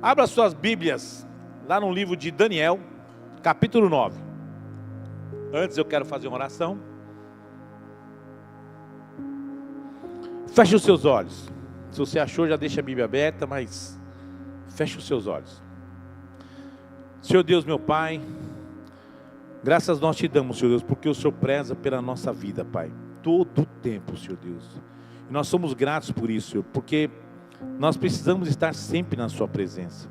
Abra suas Bíblias lá no livro de Daniel, capítulo 9. Antes eu quero fazer uma oração. Feche os seus olhos. Se você achou, já deixa a Bíblia aberta, mas feche os seus olhos. Senhor Deus, meu Pai, graças nós te damos, Senhor Deus, porque o Senhor preza pela nossa vida, Pai, todo o tempo, Senhor Deus. E nós somos gratos por isso, Senhor, porque nós precisamos estar sempre na Sua presença.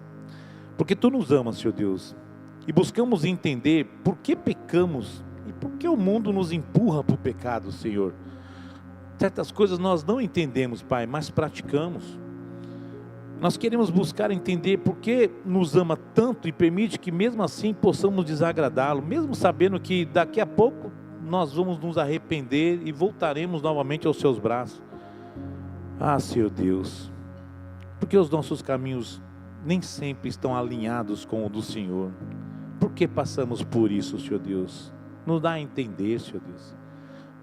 Porque Tu nos amas, Senhor Deus, e buscamos entender por que pecamos e por que o mundo nos empurra para o pecado, Senhor. Certas coisas nós não entendemos, Pai, mas praticamos. Nós queremos buscar entender por que nos ama tanto e permite que mesmo assim possamos desagradá-lo, mesmo sabendo que daqui a pouco nós vamos nos arrepender e voltaremos novamente aos Seus braços. Ah, Senhor Deus, porque os nossos caminhos nem sempre estão alinhados com o do Senhor. Por que passamos por isso, Senhor Deus? Nos dá a entender, Senhor Deus.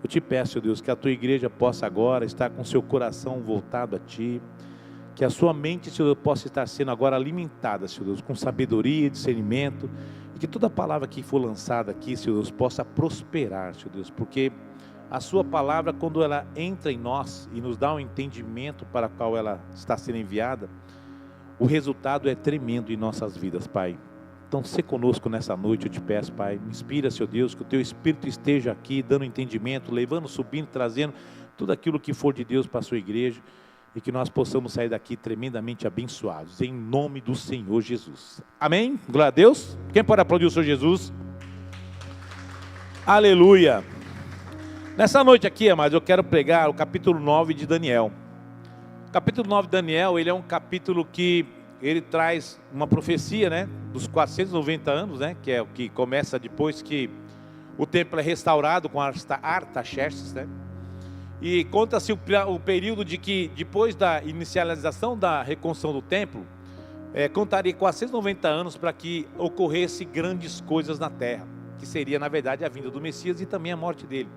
Eu te peço, Senhor Deus, que a Tua igreja possa agora estar com seu coração voltado a Ti, que a sua mente, Senhor Deus, possa estar sendo agora alimentada, Senhor Deus, com sabedoria e discernimento, e que toda palavra que for lançada aqui, Senhor Deus, possa prosperar, Senhor Deus, porque a Sua palavra, quando ela entra em nós e nos dá um entendimento para o qual ela está sendo enviada, o resultado é tremendo em nossas vidas, Pai. Então, se conosco nessa noite, eu te peço, Pai, me inspira, Senhor Deus, que o Teu Espírito esteja aqui, dando entendimento, levando, subindo, trazendo tudo aquilo que for de Deus para a Sua igreja, e que nós possamos sair daqui tremendamente abençoados, em nome do Senhor Jesus. Amém? Glória a Deus. Quem pode aplaudir o Senhor Jesus? Aleluia. Nessa noite aqui, amados, eu quero pregar o capítulo 9 de Daniel. O capítulo 9 de Daniel, ele é um capítulo que ele traz uma profecia, né, dos 490 anos, né, que é o que começa depois que o templo é restaurado com Artaxerxes, né? E conta-se o período de que, depois da inicialização da reconstrução do templo, contaria 490 anos para que ocorresse grandes coisas na terra, que seria, na verdade, a vinda do Messias e também a morte dele.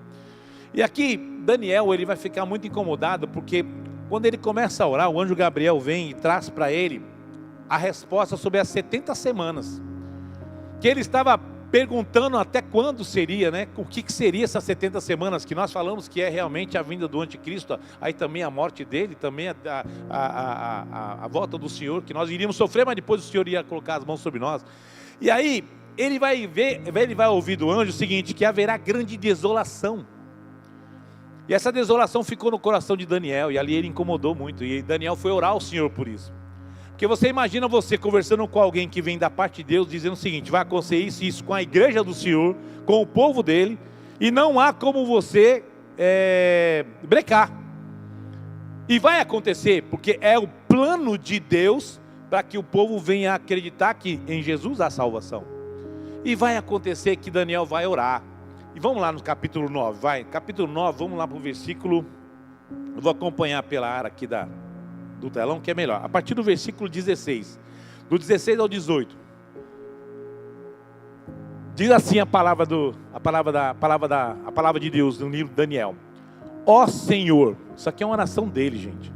E aqui, Daniel, ele vai ficar muito incomodado, porque quando ele começa a orar, o anjo Gabriel vem e traz para ele a resposta sobre as 70 semanas, que ele estava perguntando até quando seria, né? O que seria essas 70 semanas, que nós falamos que é realmente a vinda do anticristo, aí também a morte dele, também a volta do Senhor, que nós iríamos sofrer, mas depois o Senhor ia colocar as mãos sobre nós. E aí, ele vai ouvir do anjo o seguinte, que haverá grande desolação. E essa desolação ficou no coração de Daniel, e ali ele incomodou muito, e Daniel foi orar ao Senhor por isso. Porque você imagina você conversando com alguém que vem da parte de Deus, dizendo o seguinte, vai acontecer isso e isso com a igreja do Senhor, com o povo dele, e não há como você brecar. E vai acontecer, porque é o plano de Deus, para que o povo venha acreditar que em Jesus há salvação. E vai acontecer que Daniel vai orar. E vamos lá no capítulo 9, capítulo 9, vamos lá para o versículo, eu vou acompanhar pela área aqui do telão, que é melhor, a partir do versículo 16, do 16 ao 18, diz assim a palavra de Deus no livro de Daniel: ó Senhor, isso aqui é uma oração dele, gente,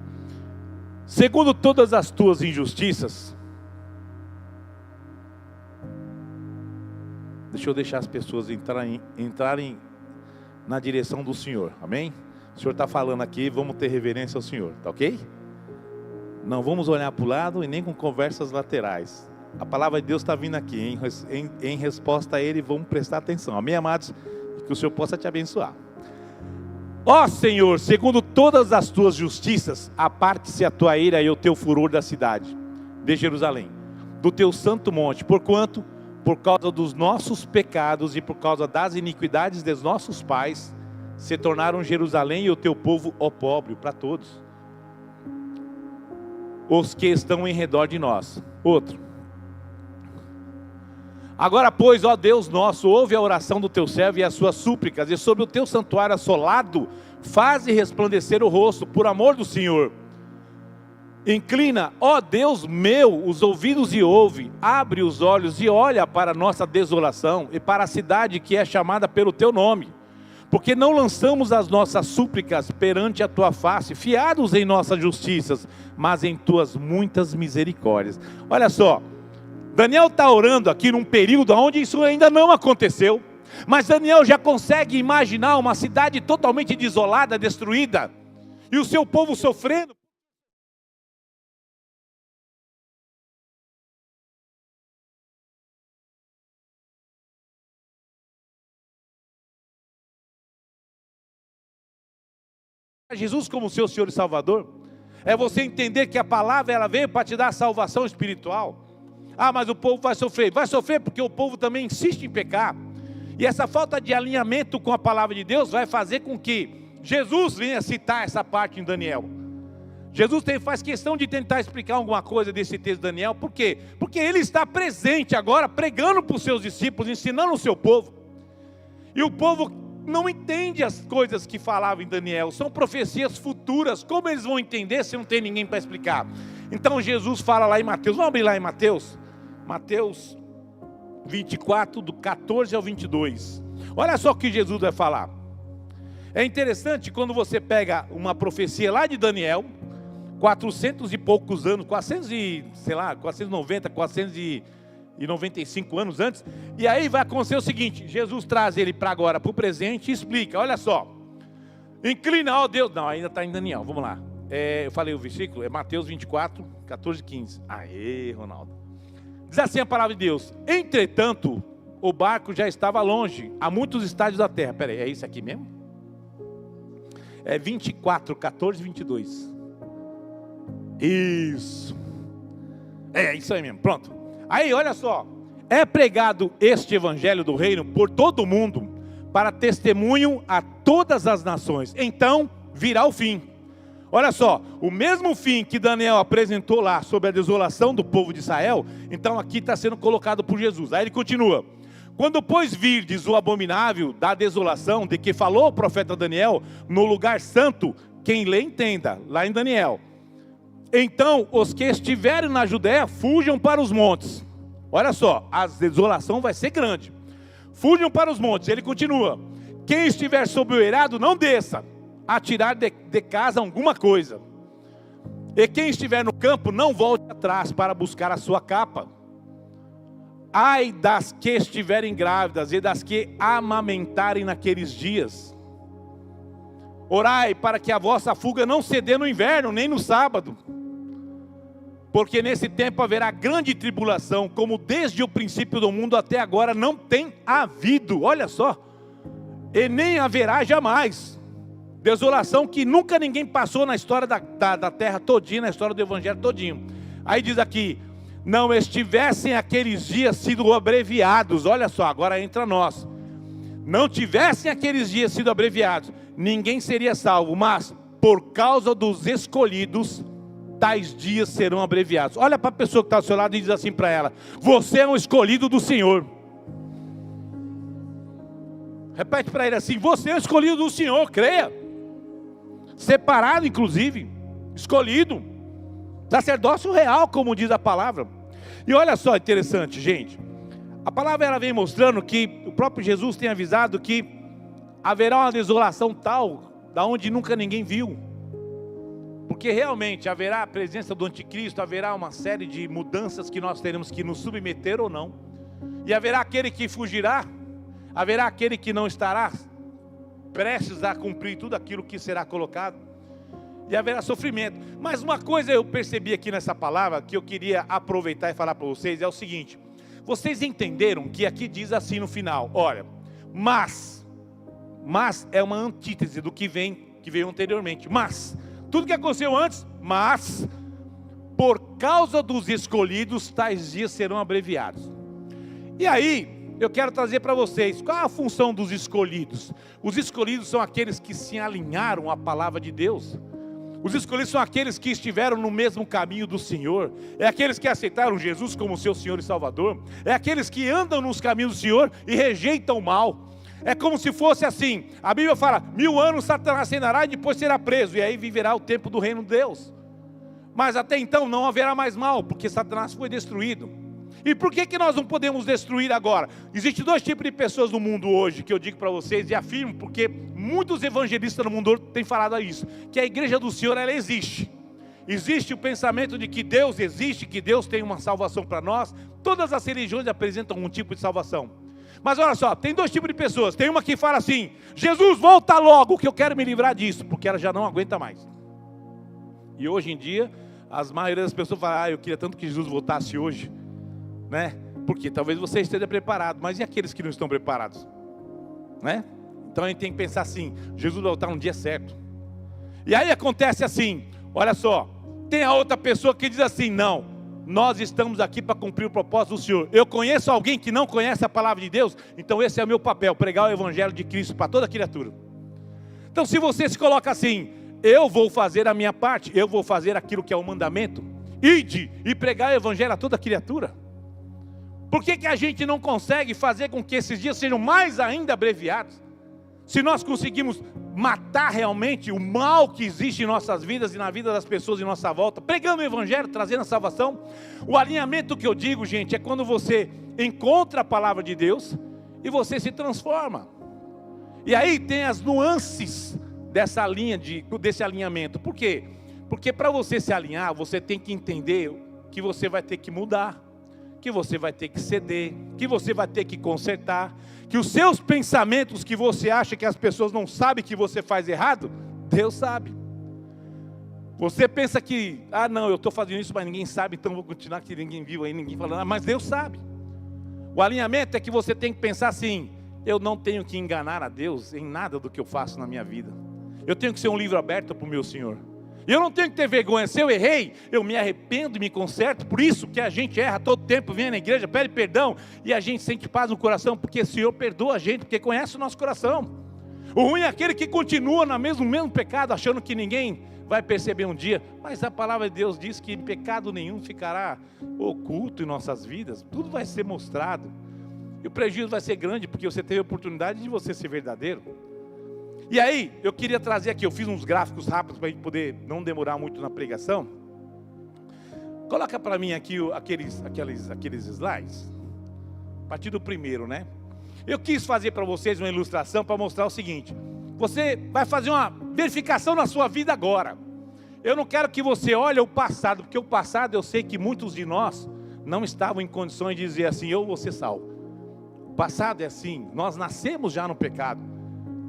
segundo todas as tuas injustiças, deixa eu deixar as pessoas entrarem na direção do Senhor, amém? O Senhor está falando aqui, vamos ter reverência ao Senhor, tá ok? Não vamos olhar para o lado e nem com conversas laterais. A palavra de Deus está vindo aqui, em resposta a Ele, vamos prestar atenção. Amém, amados? Que o Senhor possa te abençoar. Ó Senhor, segundo todas as tuas justiças, aparte-se a tua ira e o teu furor da cidade de Jerusalém, do teu santo monte, porquanto, por causa dos nossos pecados e por causa das iniquidades dos nossos pais, se tornaram Jerusalém e o teu povo opróbrio para todos os que estão em redor de nós. Outro. Agora, pois, ó Deus nosso, ouve a oração do teu servo e as suas súplicas, e sobre o teu santuário assolado, faze resplandecer o rosto, por amor do Senhor. Inclina, ó Deus meu, os ouvidos e ouve, abre os olhos e olha para a nossa desolação, e para a cidade que é chamada pelo teu nome. porque não lançamos as nossas súplicas perante a tua face, fiados em nossas justiças, mas em tuas muitas misericórdias. Olha só, Daniel está orando aqui num período onde isso ainda não aconteceu, mas Daniel já consegue imaginar uma cidade totalmente desolada, destruída, e o seu povo sofrendo. Jesus como seu Senhor e Salvador, é você entender que a palavra ela veio para te dar salvação espiritual. Ah, mas o povo vai sofrer porque o povo também insiste em pecar, e essa falta de alinhamento com a palavra de Deus vai fazer com que Jesus venha citar essa parte em Daniel. Jesus faz questão de tentar explicar alguma coisa desse texto de Daniel, por quê? Porque ele está presente agora, pregando para os seus discípulos, ensinando o seu povo, e o povo não entende as coisas que falava em Daniel, são profecias futuras, como eles vão entender se não tem ninguém para explicar? Então Jesus fala lá em Mateus, vamos abrir lá em Mateus 24, do 14 ao 22, olha só o que Jesus vai falar. É interessante quando você pega uma profecia lá de Daniel, 400 e poucos anos, 495 anos antes, e aí vai acontecer o seguinte, Jesus traz ele para agora, para o presente e explica, olha só, inclina, ó Deus, não, ainda está em Daniel, vamos lá, eu falei o versículo, é Mateus 24, 14 e 15, aê Ronaldo, diz assim a palavra de Deus, entretanto, o barco já estava longe, a muitos estádios da terra, peraí, é isso aqui mesmo? É 24, 14 e 22, isso, é isso aí mesmo, pronto. Aí olha só, é pregado este evangelho do reino por todo o mundo, para testemunho a todas as nações, então virá o fim. Olha só, o mesmo fim que Daniel apresentou lá, sobre a desolação do povo de Israel, então aqui está sendo colocado por Jesus. Aí ele continua, quando pois virdes o abominável da desolação, de que falou o profeta Daniel, no lugar santo, quem lê entenda, lá em Daniel, então os que estiverem na Judéia, fujam para os montes. Olha só, a desolação vai ser grande. Fujam para os montes, ele continua, quem estiver sob o eirado, não desça, a tirar de casa alguma coisa. E quem estiver no campo, não volte atrás para buscar a sua capa. Ai das que estiverem grávidas e das que amamentarem naqueles dias. Orai para que a vossa fuga não se dê no inverno, nem no sábado. Porque nesse tempo haverá grande tribulação, como desde o princípio do mundo até agora não tem havido. Olha só, e nem haverá jamais. Desolação que nunca ninguém passou na história da terra todinha, na história do evangelho todinho. Aí diz aqui, não estivessem aqueles dias sido abreviados, olha só, agora entra nós. Não tivessem aqueles dias sido abreviados, ninguém seria salvo, mas por causa dos escolhidos, tais dias serão abreviados. Olha para a pessoa que está ao seu lado e diz assim para ela, você é um escolhido do Senhor. Repete para ele assim, você é um escolhido do Senhor, creia. Separado inclusive, escolhido, sacerdócio real, como diz a palavra. E olha só, interessante gente, a palavra ela vem mostrando que o próprio Jesus tem avisado que haverá uma desolação tal, da onde nunca ninguém viu. Porque realmente haverá a presença do anticristo, haverá uma série de mudanças que nós teremos que nos submeter ou não. E haverá aquele que fugirá, haverá aquele que não estará prestes a cumprir tudo aquilo que será colocado. E haverá sofrimento. Mas uma coisa eu percebi aqui nessa palavra, que eu queria aproveitar e falar para vocês, é o seguinte. Vocês entenderam que aqui diz assim no final, olha, mas é uma antítese do que veio anteriormente, mas... Tudo que aconteceu antes, mas por causa dos escolhidos, tais dias serão abreviados. E aí, eu quero trazer para vocês, qual é a função dos escolhidos? Os escolhidos são aqueles que se alinharam à palavra de Deus. Os escolhidos são aqueles que estiveram no mesmo caminho do Senhor. É aqueles que aceitaram Jesus como seu Senhor e Salvador. É aqueles que andam nos caminhos do Senhor e rejeitam o mal. É como se fosse assim, a Bíblia fala, 1000 anos Satanás reinará e depois será preso, e aí viverá o tempo do reino de Deus. Mas até então não haverá mais mal, porque Satanás foi destruído. E por que nós não podemos destruir agora? Existem dois tipos de pessoas no mundo hoje, que eu digo para vocês e afirmo, porque muitos evangelistas no mundo têm falado isso, que a igreja do Senhor, ela existe. Existe o pensamento de que Deus existe, que Deus tem uma salvação para nós. Todas as religiões apresentam um tipo de salvação. Mas olha só, tem dois tipos de pessoas. Tem uma que fala assim: Jesus, volta logo, que eu quero me livrar disso, porque ela já não aguenta mais. E hoje em dia, as maioria das pessoas falam: eu queria tanto que Jesus voltasse hoje, né? Porque talvez você esteja preparado, mas e aqueles que não estão preparados, né? Então a gente tem que pensar assim: Jesus vai voltar no dia certo. E aí acontece assim, olha só, tem a outra pessoa que diz assim: não, nós estamos aqui para cumprir o propósito do Senhor. Eu conheço alguém que não conhece a palavra de Deus, então esse é o meu papel, pregar o evangelho de Cristo para toda criatura. Então se você se coloca assim: eu vou fazer a minha parte, eu vou fazer aquilo que é o mandamento, ide e pregar o evangelho a toda criatura. Por que a gente não consegue fazer com que esses dias sejam mais ainda abreviados? Se nós conseguimos matar realmente o mal que existe em nossas vidas e na vida das pessoas em nossa volta, pregando o evangelho, trazendo a salvação. O alinhamento que eu digo, gente, é quando você encontra a palavra de Deus e você se transforma. E aí tem as nuances dessa linha, desse alinhamento. Por quê? Porque para você se alinhar, você tem que entender que você vai ter que mudar, que você vai ter que ceder, que você vai ter que consertar, que os seus pensamentos que você acha que as pessoas não sabem que você faz errado, Deus sabe. Você pensa que, não, eu estou fazendo isso, mas ninguém sabe, então vou continuar que ninguém viu aí, ninguém falando, mas Deus sabe. O alinhamento é que você tem que pensar assim: eu não tenho que enganar a Deus em nada do que eu faço na minha vida. Eu tenho que ser um livro aberto para o meu Senhor. E eu não tenho que ter vergonha. Se eu errei, eu me arrependo e me conserto. Por isso que a gente erra todo tempo, vem na igreja, pede perdão, e a gente sente paz no coração, porque o Senhor perdoa a gente, porque conhece o nosso coração. O ruim é aquele que continua no mesmo pecado, achando que ninguém vai perceber um dia. Mas a palavra de Deus diz que pecado nenhum ficará oculto em nossas vidas. Tudo vai ser mostrado. E o prejuízo vai ser grande, porque você teve a oportunidade de você ser verdadeiro. E aí, eu queria trazer aqui, eu fiz uns gráficos rápidos para a gente poder não demorar muito na pregação. Coloca para mim aqui aqueles slides. A partir do primeiro, né? Eu quis fazer para vocês uma ilustração para mostrar o seguinte: você vai fazer uma verificação na sua vida agora. Eu não quero que você olhe o passado, porque o passado eu sei que muitos de nós não estavam em condições de dizer assim: eu vou ser salvo. O passado é assim, nós nascemos já no pecado.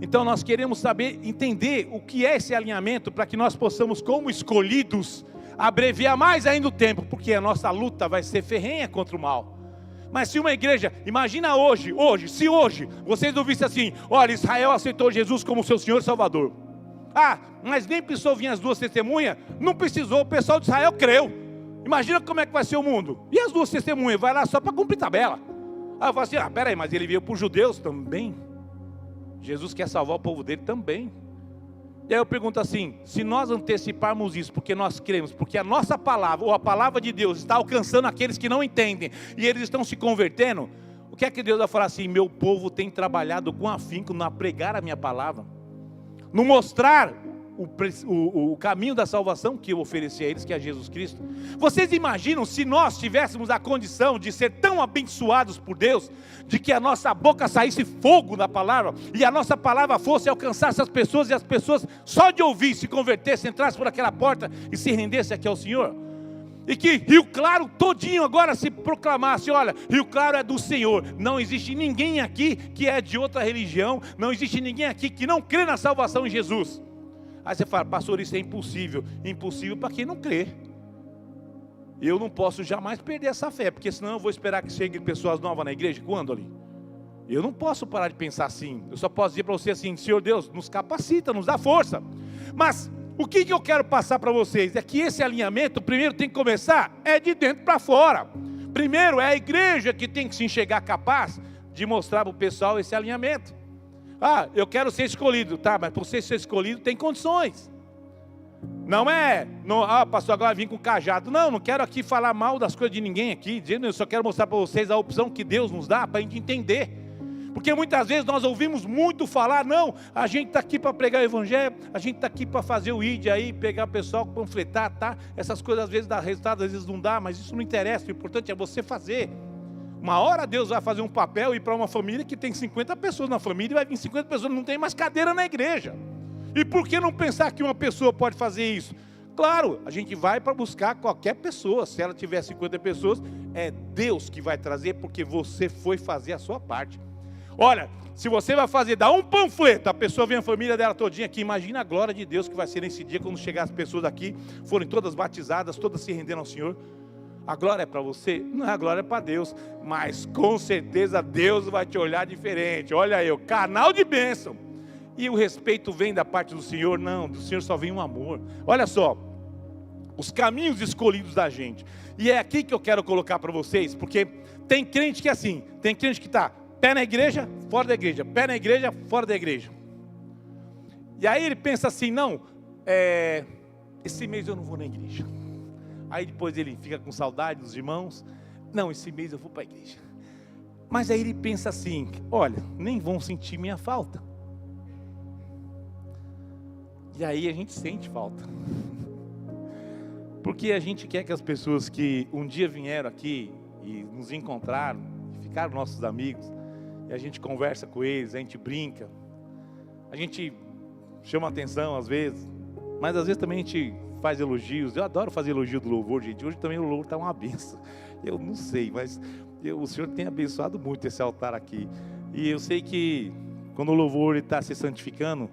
Então nós queremos saber, entender o que é esse alinhamento, para que nós possamos, como escolhidos, abreviar mais ainda o tempo, porque a nossa luta vai ser ferrenha contra o mal. Mas se uma igreja, imagina se hoje vocês ouvissem assim: olha, Israel aceitou Jesus como seu Senhor e Salvador. Mas nem precisou vir as duas testemunhas? Não precisou, o pessoal de Israel creu. Imagina como é que vai ser o mundo. E as duas testemunhas, vai lá só para cumprir tabela. Aí eu falo assim: peraí, mas ele veio para os judeus também. Jesus quer salvar o povo dele também. E aí eu pergunto assim: se nós anteciparmos isso, porque nós cremos, porque a nossa palavra, ou a palavra de Deus, está alcançando aqueles que não entendem, e eles estão se convertendo, o que é que Deus vai falar assim? Meu povo tem trabalhado com afinco na pregar a minha palavra, no mostrar o caminho da salvação que eu ofereci a eles, que é Jesus Cristo. Vocês imaginam se nós tivéssemos a condição de ser tão abençoados por Deus, de que a nossa boca saísse fogo da palavra, e a nossa palavra fosse alcançar essas pessoas, e as pessoas só de ouvir se convertessem, entrassem por aquela porta e se rendessem aqui ao Senhor? E que Rio Claro todinho agora se proclamasse: olha, Rio Claro é do Senhor. Não existe ninguém aqui que é de outra religião, não existe ninguém aqui que não crê na salvação em Jesus. Aí você fala: pastor, isso é impossível. Impossível para quem não crê. Eu não posso jamais perder essa fé, porque senão eu vou esperar que cheguem pessoas novas na igreja. Quando ali? Eu não posso parar de pensar assim. Eu só posso dizer para você assim: Senhor Deus, nos capacita, nos dá força. Mas o que eu quero passar para vocês é que esse alinhamento, primeiro tem que começar de dentro para fora. Primeiro é a igreja que tem que se enxergar capaz de mostrar para o pessoal esse alinhamento. Eu quero ser escolhido, tá? Mas para você ser escolhido tem condições. Não pastor, agora vim com cajado. Não quero aqui falar mal das coisas de ninguém aqui, dizendo, eu só quero mostrar para vocês a opção que Deus nos dá para a gente entender. Porque muitas vezes nós ouvimos muito falar, não, a gente está aqui para pregar o evangelho, a gente está aqui para fazer o ID aí, pegar o pessoal, panfletar, tá? Essas coisas às vezes dá resultado, às vezes não dá, mas isso não interessa, o importante é você fazer. Uma hora Deus vai fazer um papel e ir para uma família que tem 50 pessoas na família, e vai vir 50 pessoas, não tem mais cadeira na igreja. E por que não pensar que uma pessoa pode fazer isso? Claro, a gente vai para buscar qualquer pessoa. Se ela tiver 50 pessoas, é Deus que vai trazer, porque você foi fazer a sua parte. Olha, se você vai fazer, dá um panfleto, a pessoa vem a família dela todinha aqui, imagina a glória de Deus que vai ser nesse dia, quando chegar as pessoas aqui, forem todas batizadas, todas se rendendo ao Senhor. A glória é para você? Não, a glória é para Deus, mas com certeza Deus vai te olhar diferente. Olha aí, o canal de bênção. E o respeito vem da parte do Senhor? Não, do Senhor só vem um amor. Olha só, os caminhos escolhidos da gente. E é aqui que eu quero colocar para vocês, porque tem crente que é assim, tem crente que está pé na igreja, fora da igreja, pé na igreja, fora da igreja. E aí ele pensa assim, não, esse mês eu não vou na igreja. Aí depois ele fica com saudade dos irmãos, não, esse mês eu vou para a igreja. Mas aí ele pensa assim, olha, nem vão sentir minha falta. E aí a gente sente falta. Porque a gente quer que as pessoas que um dia vieram aqui e nos encontraram, ficaram nossos amigos, e a gente conversa com eles, a gente brinca, a gente chama atenção às vezes, mas às vezes também a gente faz elogios. Eu adoro fazer elogio do louvor, gente. Hoje também o louvor está uma benção. Eu não sei, mas o Senhor tem abençoado muito esse altar aqui. E eu sei que quando o louvor está se santificando,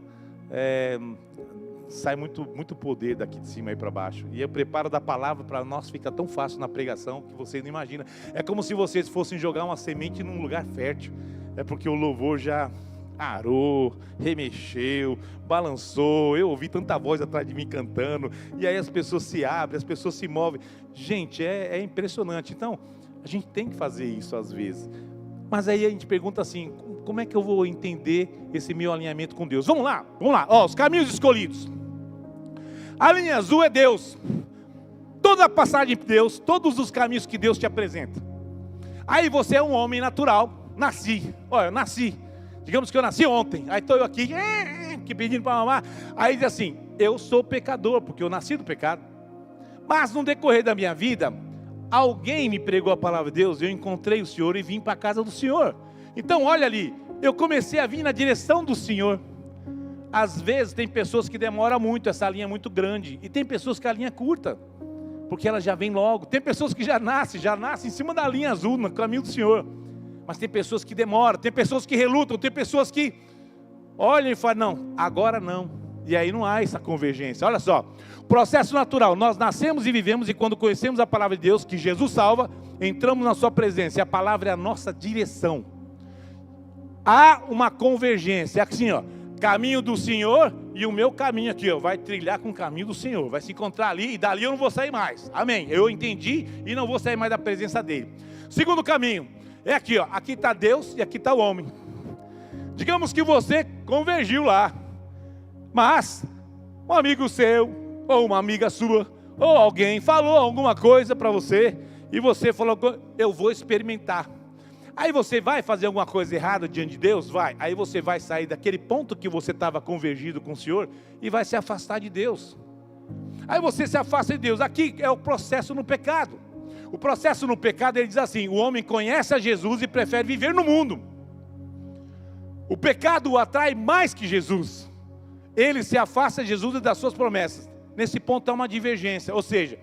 sai muito poder daqui de cima aí para baixo. E o preparo da palavra para nós fica tão fácil na pregação que vocês não imaginam. É como se vocês fossem jogar uma semente num lugar fértil. É porque o louvor já arou, remexeu, balançou. Eu ouvi tanta voz atrás de mim cantando. E aí as pessoas se abrem, as pessoas se movem. Gente, é impressionante. Então, a gente tem que fazer isso às vezes. Mas aí a gente pergunta assim, como é que eu vou entender esse meu alinhamento com Deus? Vamos lá. Ó, os caminhos escolhidos. A linha azul é Deus. Toda a passagem de Deus, todos os caminhos que Deus te apresenta. Aí você é um homem natural. Olha, eu nasci. Digamos que eu nasci ontem. Aí estou eu aqui pedindo para mamar. Aí diz assim, eu sou pecador, porque eu nasci do pecado. Mas no decorrer da minha vida, alguém me pregou a palavra de Deus, eu encontrei o Senhor e vim para a casa do Senhor. Então olha ali, eu comecei a vir na direção do Senhor. Às vezes tem pessoas que demoram muito, essa linha é muito grande. E tem pessoas que a linha é curta, porque ela já vem logo. Tem pessoas que já nascem em cima da linha azul, no caminho do Senhor. Mas tem pessoas que demoram, tem pessoas que relutam, tem pessoas que olham e falam, não, agora não. E aí não há essa convergência. Olha só, processo natural, nós nascemos e vivemos, e quando conhecemos a palavra de Deus, que Jesus salva, entramos na sua presença, e a palavra é a nossa direção. Há uma convergência, assim ó, caminho do Senhor e o meu caminho aqui, ó, vai trilhar com o caminho do Senhor, vai se encontrar ali, e dali eu não vou sair mais, amém, eu entendi, e não vou sair mais da presença dele. Segundo caminho, é aqui ó, aqui está Deus e aqui está o homem. Digamos que você convergiu lá, mas um amigo seu, ou uma amiga sua, ou alguém falou alguma coisa para você, e você falou, eu vou experimentar. Aí você vai fazer alguma coisa errada diante de Deus? Vai. Aí você vai sair daquele ponto que você estava convergido com o Senhor, e vai se afastar de Deus. Aí você se afasta de Deus. Aqui é o processo no pecado. O processo no pecado, ele diz assim, o homem conhece a Jesus e prefere viver no mundo. O pecado o atrai mais que Jesus. Ele se afasta de Jesus e das suas promessas. Nesse ponto há uma divergência, ou seja,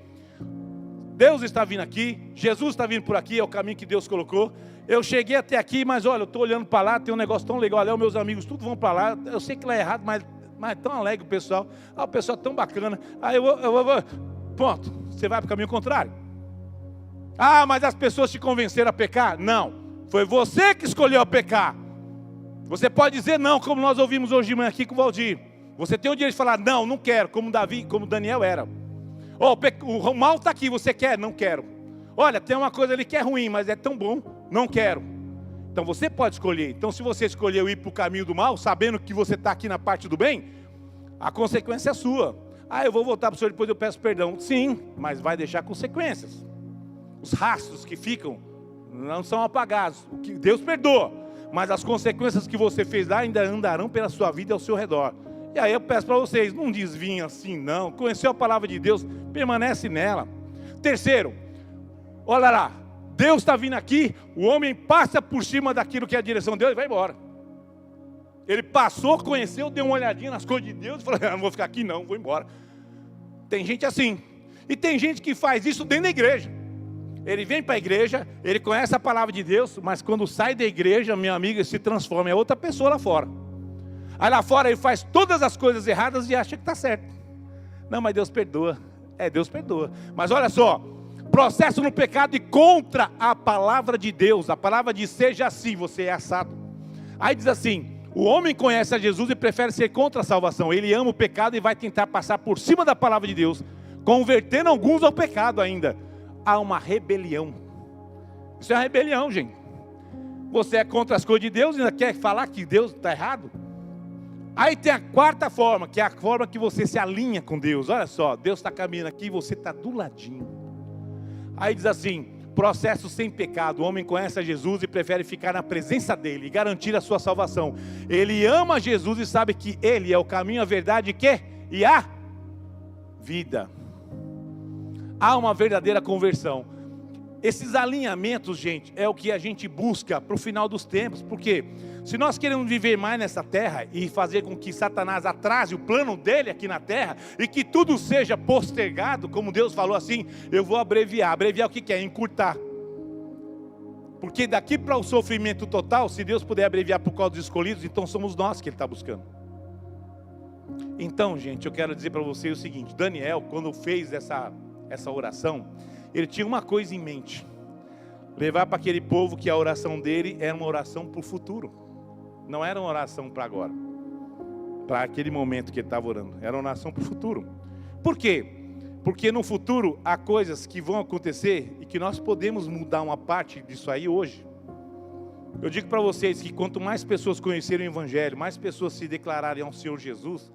Deus está vindo aqui, Jesus está vindo por aqui, é o caminho que Deus colocou. Eu cheguei até aqui, mas olha, eu estou olhando para lá, tem um negócio tão legal ali, os meus amigos tudo vão para lá, eu sei que lá é errado, mas é tão alegre o pessoal, o pessoal é tão bacana, aí eu vou, pronto, você vai para o caminho contrário. Mas as pessoas te convenceram a pecar? Não, foi você que escolheu a pecar. Você pode dizer não, como nós ouvimos hoje de manhã aqui com o Valdir. Você tem o direito de falar, não quero, como Davi, como Daniel era. O mal está aqui, você quer? Não quero. Olha, tem uma coisa ali que é ruim, mas é tão bom, não quero. Então você pode escolher. Então se você escolheu ir para o caminho do mal, sabendo que você está aqui na parte do bem, a consequência é sua. Eu vou voltar para o Senhor, depois eu peço perdão. Sim, mas vai deixar consequências. Os rastros que ficam não são apagados. O que Deus perdoa, mas as consequências que você fez lá ainda andarão pela sua vida e ao seu redor. E aí eu peço para vocês, não desviem assim não. Conheceu a palavra de Deus, permanece nela. Terceiro, olha lá, Deus está vindo aqui, o homem passa por cima daquilo que é a direção de Deus e vai embora. Ele passou, conheceu, deu uma olhadinha nas coisas de Deus e falou, não vou ficar aqui não, vou embora. Tem gente assim. E tem gente que faz isso dentro da igreja. Ele vem para a igreja, ele conhece a palavra de Deus, mas quando sai da igreja, minha amiga, se transforma em outra pessoa lá fora. Aí lá fora ele faz todas as coisas erradas e acha que está certo. Não, mas Deus perdoa. Deus perdoa. Mas olha só, processo no pecado e contra a palavra de Deus. A palavra diz, seja assim, você é assado. Aí diz assim, o homem conhece a Jesus e prefere ser contra a salvação. Ele ama o pecado e vai tentar passar por cima da palavra de Deus, convertendo alguns ao pecado ainda. Há uma rebelião. Isso é uma rebelião, gente. Você é contra as coisas de Deus e ainda quer falar que Deus está errado? Aí tem a quarta forma, que é a forma que você se alinha com Deus. Olha só, Deus está caminhando aqui e você está do ladinho. Aí diz assim, processo sem pecado. O homem conhece a Jesus e prefere ficar na presença dele e garantir a sua salvação. Ele ama Jesus e sabe que ele é o caminho, a verdade e a vida. Há uma verdadeira conversão. Esses alinhamentos, gente, é o que a gente busca para o final dos tempos. Porque se nós queremos viver mais nessa terra e fazer com que Satanás atrase o plano dele aqui na terra e que tudo seja postergado, como Deus falou assim, eu vou abreviar. Abreviar o que é? Encurtar. Porque daqui para o sofrimento total, se Deus puder abreviar por causa dos escolhidos, então somos nós que Ele está buscando. Então, gente, eu quero dizer para vocês o seguinte, Daniel, quando fez essa oração, ele tinha uma coisa em mente, levar para aquele povo que a oração dele era uma oração para o futuro, não era uma oração para agora, para aquele momento que ele estava orando, era uma oração para o futuro. Por quê? Porque no futuro há coisas que vão acontecer e que nós podemos mudar uma parte disso aí hoje. Eu digo para vocês que quanto mais pessoas conhecerem o Evangelho, mais pessoas se declararem ao Senhor Jesus,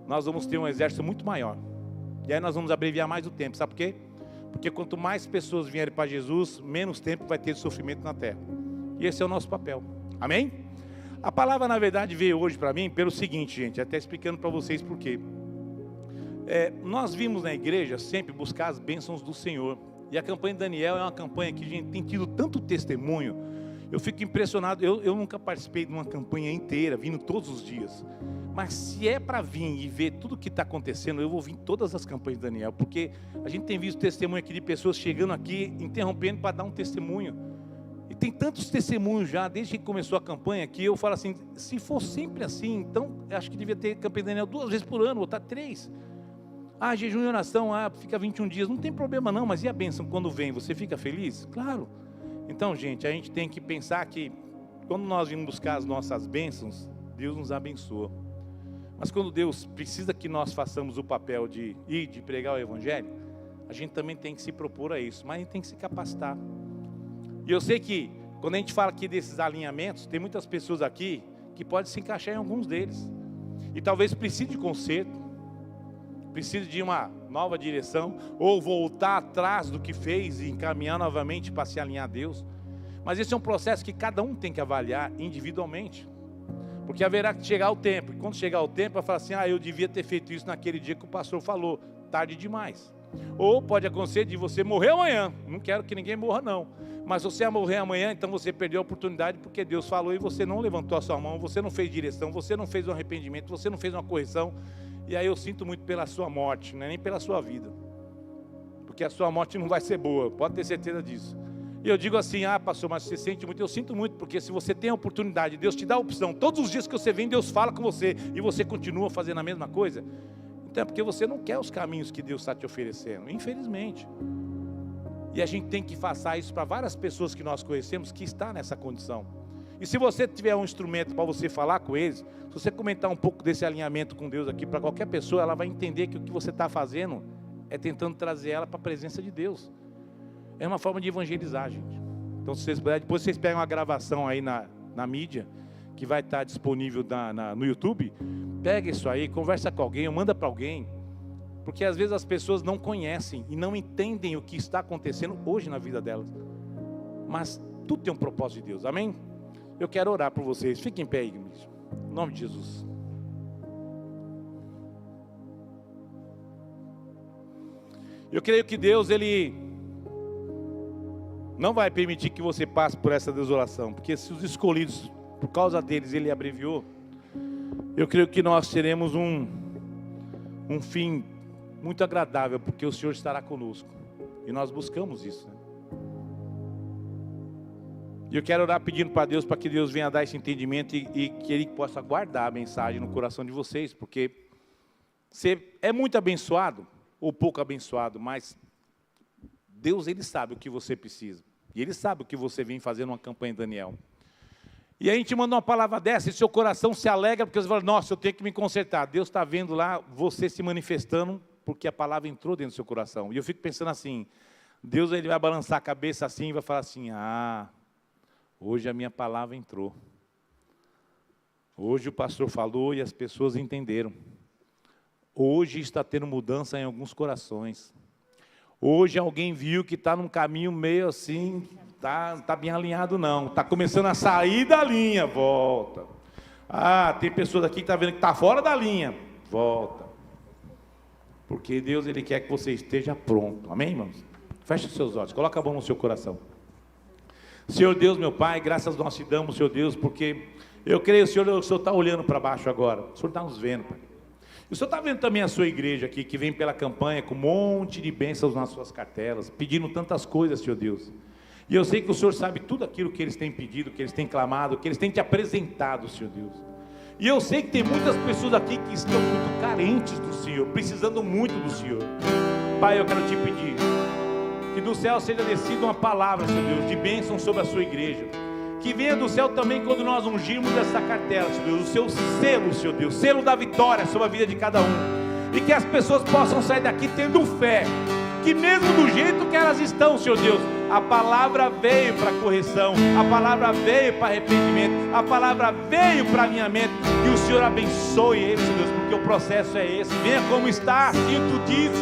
nós vamos ter um exército muito maior. E aí nós vamos abreviar mais o tempo, sabe por quê? Porque quanto mais pessoas vierem para Jesus, menos tempo vai ter de sofrimento na terra. E esse é o nosso papel. Amém? A palavra, na verdade, veio hoje para mim pelo seguinte, gente, até explicando para vocês por quê. Nós vimos na igreja sempre buscar as bênçãos do Senhor. E a campanha de Daniel é uma campanha que a gente tem tido tanto testemunho. Eu fico impressionado, eu nunca participei de uma campanha inteira, vindo todos os dias. Mas se é para vir e ver tudo o que está acontecendo, eu vou vir em todas as campanhas de Daniel. Porque a gente tem visto testemunho aqui de pessoas chegando aqui, interrompendo para dar um testemunho. E tem tantos testemunhos já, desde que começou a campanha, que eu falo assim, se for sempre assim, então eu acho que devia ter campanha de Daniel 2 vezes por ano, ou 3. Jejum e oração, fica 21 dias, não tem problema não, mas e a bênção quando vem, você fica feliz? Claro. Então, gente, a gente tem que pensar que quando nós vimos buscar as nossas bênçãos, Deus nos abençoa. Mas quando Deus precisa que nós façamos o papel de ir, de pregar o Evangelho, a gente também tem que se propor a isso, mas a gente tem que se capacitar. E eu sei que, quando a gente fala aqui desses alinhamentos, tem muitas pessoas aqui que podem se encaixar em alguns deles. E talvez precise de conserto, precise de uma nova direção, ou voltar atrás do que fez e encaminhar novamente para se alinhar a Deus. Mas esse é um processo que cada um tem que avaliar individualmente. Porque haverá que chegar o tempo, e quando chegar o tempo, vai falar assim, eu devia ter feito isso naquele dia que o pastor falou, tarde demais. Ou pode acontecer de você morrer amanhã, não quero que ninguém morra não, mas se você morrer amanhã, então você perdeu a oportunidade, porque Deus falou e você não levantou a sua mão, você não fez direção, você não fez um arrependimento, você não fez uma correção, e aí eu sinto muito pela sua morte, não é nem pela sua vida, porque a sua morte não vai ser boa, pode ter certeza disso. E eu digo assim, pastor, mas você sente muito? Eu sinto muito, porque se você tem a oportunidade, Deus te dá a opção, todos os dias que você vem, Deus fala com você, e você continua fazendo a mesma coisa, então é porque você não quer os caminhos que Deus está te oferecendo, infelizmente. E a gente tem que passar isso para várias pessoas que nós conhecemos, que está nessa condição. E se você tiver um instrumento para você falar com eles, se você comentar um pouco desse alinhamento com Deus aqui, para qualquer pessoa, ela vai entender que o que você está fazendo é tentando trazer ela para a presença de Deus. É uma forma de evangelizar, gente. Então, se vocês puderem, depois vocês pegam uma gravação aí na mídia, que vai estar disponível no YouTube, pega isso aí, conversa com alguém, ou manda para alguém, porque às vezes as pessoas não conhecem e não entendem o que está acontecendo hoje na vida delas. Mas tudo tem um propósito de Deus, amém? Eu quero orar por vocês. Fiquem em pé aí, igreja. Em nome de Jesus. Eu creio que Deus, Ele não vai permitir que você passe por essa desolação. Porque se os escolhidos, por causa deles, Ele abreviou, eu creio que nós teremos um fim muito agradável, porque o Senhor estará conosco. E nós buscamos isso, né? E eu quero orar pedindo para Deus, para que Deus venha dar esse entendimento e que Ele possa guardar a mensagem no coração de vocês, porque você é muito abençoado ou pouco abençoado, mas Deus, Ele sabe o que você precisa. E Ele sabe o que você vem fazendo uma campanha em Daniel. E a gente manda uma palavra dessa e seu coração se alegra, porque você fala, nossa, eu tenho que me consertar. Deus está vendo lá você se manifestando, porque a palavra entrou dentro do seu coração. E eu fico pensando assim, Deus, Ele vai balançar a cabeça assim e vai falar assim, hoje a minha palavra entrou. Hoje o pastor falou e as pessoas entenderam. Hoje está tendo mudança em alguns corações. Hoje alguém viu que está num caminho meio assim, tá bem alinhado não. Está começando a sair da linha, volta. Tem pessoas aqui que estão vendo que está fora da linha, volta. Porque Deus, Ele quer que você esteja pronto. Amém, irmãos? Feche os seus olhos, coloca a mão no seu coração. Senhor Deus, meu Pai, graças nós te damos, Senhor Deus, porque eu creio, Senhor, o Senhor está olhando para baixo agora. O Senhor está nos vendo, Pai. O Senhor está vendo também a sua igreja aqui, que vem pela campanha com um monte de bênçãos nas suas cartelas, pedindo tantas coisas, Senhor Deus. E eu sei que o Senhor sabe tudo aquilo que eles têm pedido, que eles têm clamado, que eles têm te apresentado, Senhor Deus. E eu sei que tem muitas pessoas aqui que estão muito carentes do Senhor, precisando muito do Senhor. Pai, eu quero te pedir que do céu seja descida uma palavra, Senhor Deus, de bênção sobre a sua igreja. Que venha do céu também quando nós ungirmos essa cartela, Senhor Deus, o seu selo, Senhor Deus, selo da vitória sobre a vida de cada um. E que as pessoas possam sair daqui tendo fé, que mesmo do jeito que elas estão, Senhor Deus, a palavra veio para correção, a palavra veio para arrependimento, a palavra veio para alinhamento. Que o Senhor abençoe eles, Senhor Deus, porque o processo é esse. Venha como está, assim tu dizes.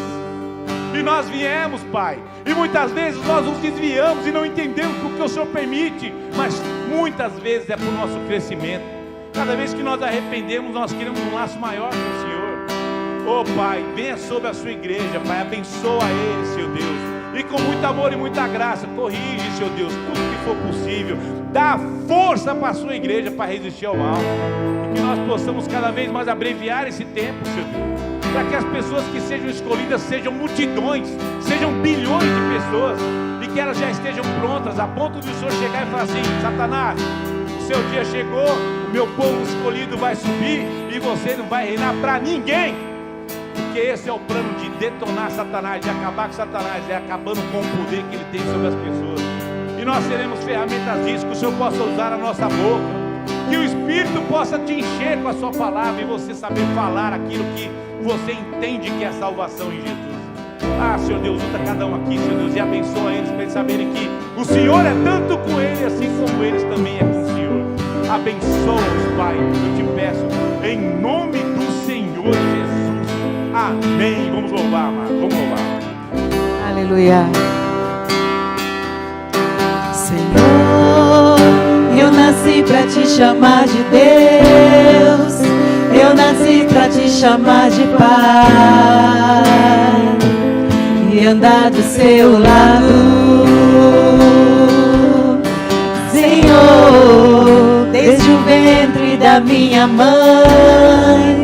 E nós viemos, Pai, e muitas vezes nós nos desviamos e não entendemos porque o Senhor permite, mas muitas vezes é para o nosso crescimento. Cada vez que nós arrependemos, nós queremos um laço maior com o Senhor. Pai, venha sobre a sua igreja, Pai, abençoa eles, Senhor Deus, e com muito amor e muita graça, corrige, Senhor Deus, tudo que for possível, dá força para a sua igreja para resistir ao mal, e que nós possamos cada vez mais abreviar esse tempo, Senhor Deus, para que as pessoas que sejam escolhidas sejam multidões, sejam bilhões de pessoas, e que elas já estejam prontas, a ponto de o Senhor chegar e falar assim, Satanás, o seu dia chegou, o meu povo escolhido vai subir, e você não vai reinar para ninguém, porque esse é o plano de detonar Satanás, de acabar com Satanás, é acabando com o poder que ele tem sobre as pessoas, e nós seremos ferramentas disso, que o Senhor possa usar a nossa boca, que o Espírito possa te encher com a sua palavra, e você saber falar aquilo que você entende que é a salvação em Jesus. Senhor Deus, usa cada um aqui, Senhor Deus, e abençoa eles para eles saberem que o Senhor é tanto com eles, assim como eles também é com o Senhor. Abençoa-os, Pai, eu te peço, em nome do Senhor Jesus. Amém. Vamos louvar, amado, vamos louvar. Aleluia. Senhor, eu nasci para te chamar de Deus, eu nasci para te chamar de Pai e andar do seu lado. Senhor, desde o ventre da minha mãe,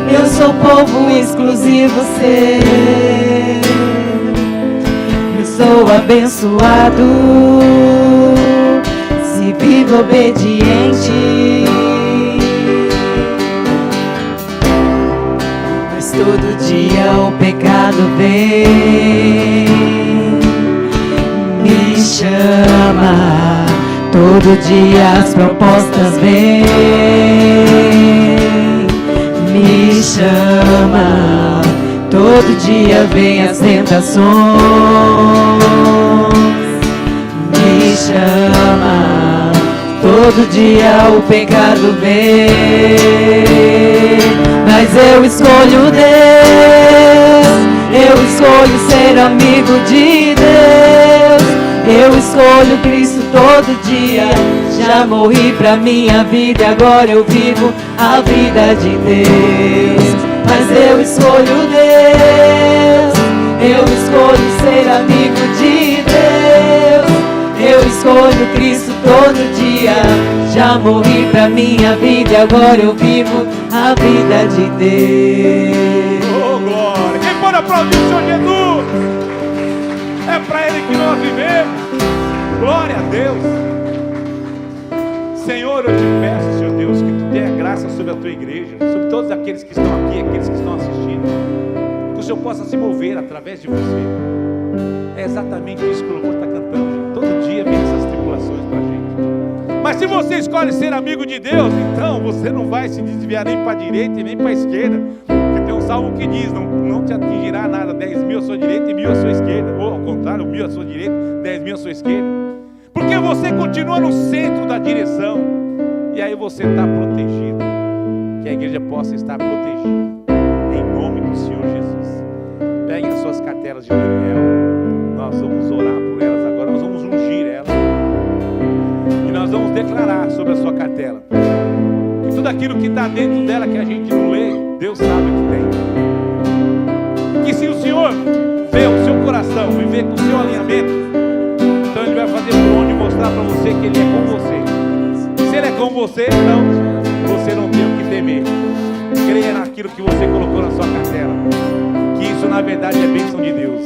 eu sou povo exclusivo seu. Eu sou abençoado, se vivo obediente. Mas todo dia o pecado vem, me chama. Todo dia as propostas vêm, me chama. Todo dia vem as tentações, me chama. Todo dia o pecado vem, mas eu escolho Deus, eu escolho ser amigo de Deus, Eu escolho Cristo todo dia. Já morri pra minha vida e agora eu vivo a vida de Deus. Mas eu escolho Deus. Eu escolho ser amigo de Deus. Eu escolho Cristo todo dia. Já morri pra minha vida e agora eu vivo a vida de Deus. Oh, glória! Quem pode aplaudir o Senhor Jesus? É para Ele que nós vivemos. Glória a Deus. Senhor, eu te peço, Senhor Deus, que Tu tenha graça sobre a Tua igreja, sobre todos aqueles que estão aqui, aqueles que estão assistindo. Que o Senhor possa se mover através de você. É exatamente isso que o louvor está cantando, gente. Todo dia vem essas tribulações para a gente. Mas se você escolhe ser amigo de Deus, então você não vai se desviar nem para a direita e nem para a esquerda. Porque tem um salmo que diz, não te atingirá nada, 10.000 à sua direita e 1.000 à sua esquerda. Ou ao contrário, 1.000 à sua direita, 10.000 à sua esquerda. Porque você continua no centro da direção. E aí você está protegido. Que a igreja possa estar protegida. Em nome do Senhor Jesus. Peguem as suas cartelas de Daniel. Nós vamos orar por elas agora. Nós vamos ungir elas. E nós vamos declarar sobre a sua cartela. E tudo aquilo que está dentro dela que a gente não lê, Deus sabe o que tem. Que se o Senhor vê o seu coração e vê com o seu alinhamento, então Ele vai fazer por onde mostrar para você que Ele é com você. Se Ele é com você, então você não tem o que temer. Creia naquilo que você colocou na sua cartela. Que isso na verdade é bênção de Deus.